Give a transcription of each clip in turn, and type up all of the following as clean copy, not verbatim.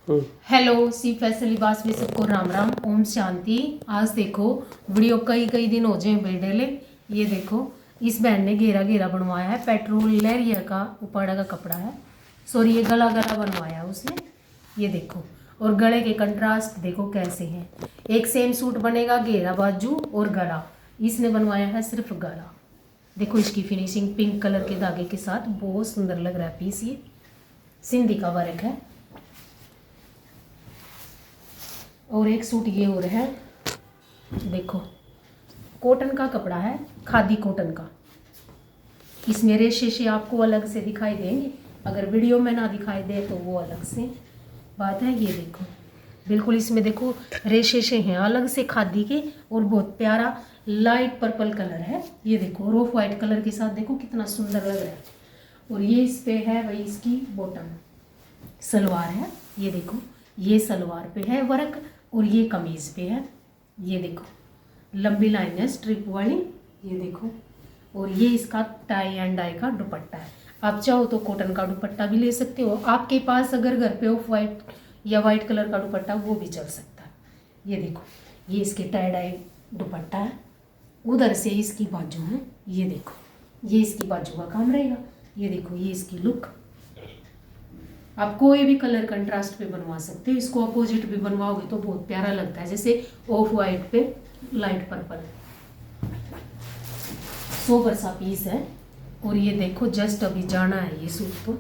Hello, सी फैसल लिबास में सबको राम राम, ओम शांति। आज देखो वीडियो कई दिन हो जाए बेडेले। ये देखो इस बहन ने घेरा घेरा बनवाया है, पेट्रोल लहरिया का उपाड़ा का कपड़ा है। सॉरी, ये गला गला बनवाया है उसने। ये देखो, और गले के कंट्रास्ट देखो कैसे हैं। एक सेम सूट बनेगा, घेरा बाजू और गला। इसने बनवाया है सिर्फ गला। देखो इसकी फिनिशिंग पिंक कलर के धागे के साथ बहुत सुंदर लग रहा है पीस। ये सिंधी का वर्क है। और एक सूट ये और है, देखो कॉटन का कपड़ा है, खादी कॉटन का। इसमें रेशे आपको अलग से दिखाई देंगे, अगर वीडियो में ना दिखाई दे तो वो अलग से बात है। ये देखो बिल्कुल इसमें देखो रेशे हैं अलग से खादी के, और बहुत प्यारा लाइट पर्पल कलर है। ये देखो रोफ वाइट कलर के साथ देखो कितना सुंदर लग रहा है। और ये इस पे है वही इसकी बॉटम सलवार है। ये देखो ये सलवार पे है वर्क, और ये कमीज पे है। ये देखो लंबी लाइन है स्ट्रिप वाली। ये देखो, और ये इसका टाई एंड डाई का दुपट्टा है। आप चाहो तो कॉटन का दुपट्टा भी ले सकते हो। आपके पास अगर घर पे ऑफ वाइट या वाइट कलर का दुपट्टा वो भी चल सकता है। ये देखो ये इसके टाई डाई दुपट्टा है। उधर से इसकी बाजू है। ये देखो ये इसकी बाजू का काम रहेगा। ये देखो ये इसकी लुक। आप कोई भी कलर कंट्रास्ट पे बनवा सकते हो। इसको अपोजिट भी बनवाओगे तो बहुत प्यारा लगता है, जैसे ऑफ वाइट पे लाइट पर्पल। सोबर सा पीस है। और ये देखो जस्ट अभी जाना है ये सूट तो।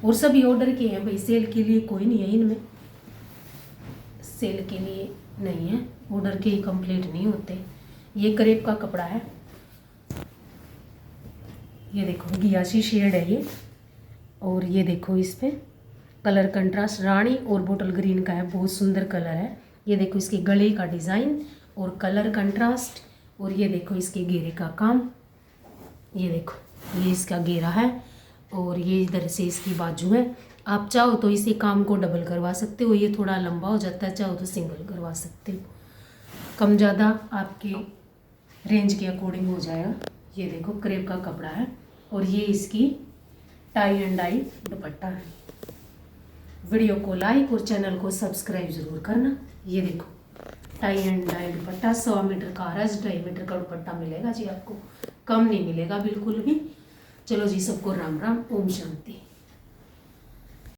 और सभी ऑर्डर के हैं भाई, सेल के लिए कोई नहीं है इनमें, सेल के लिए नहीं है, ऑर्डर के ही कंप्लीट नहीं होते। ये करेब का कपड़ा है। ये देखो घियासी शेड है ये। और ये देखो इस पे कलर कंट्रास्ट रानी और बोटल ग्रीन का है, बहुत सुंदर कलर है। ये देखो इसके गले का डिज़ाइन और कलर कंट्रास्ट। और ये देखो इसके घेरे का काम। ये देखो ये इसका घेरा है, और ये इधर से इसकी बाजू है। आप चाहो तो इसी काम को डबल करवा सकते हो, ये थोड़ा लंबा हो जाता है, चाहो तो सिंगल करवा सकते हो। कम ज़्यादा आपके रेंज के अकॉर्डिंग हो जाएगा। ये देखो क्रेप का कपड़ा है, और ये इसकी टाई एंड डाई दुपट्टा है। वीडियो को लाइक और चैनल को सब्सक्राइब जरूर करना। ये देखो tie and dye dupatta 100 metre का रज 2.5 मीटर का दुपट्टा मिलेगा जी आपको, कम नहीं मिलेगा बिल्कुल भी। चलो जी सबको राम राम, ओम शांति।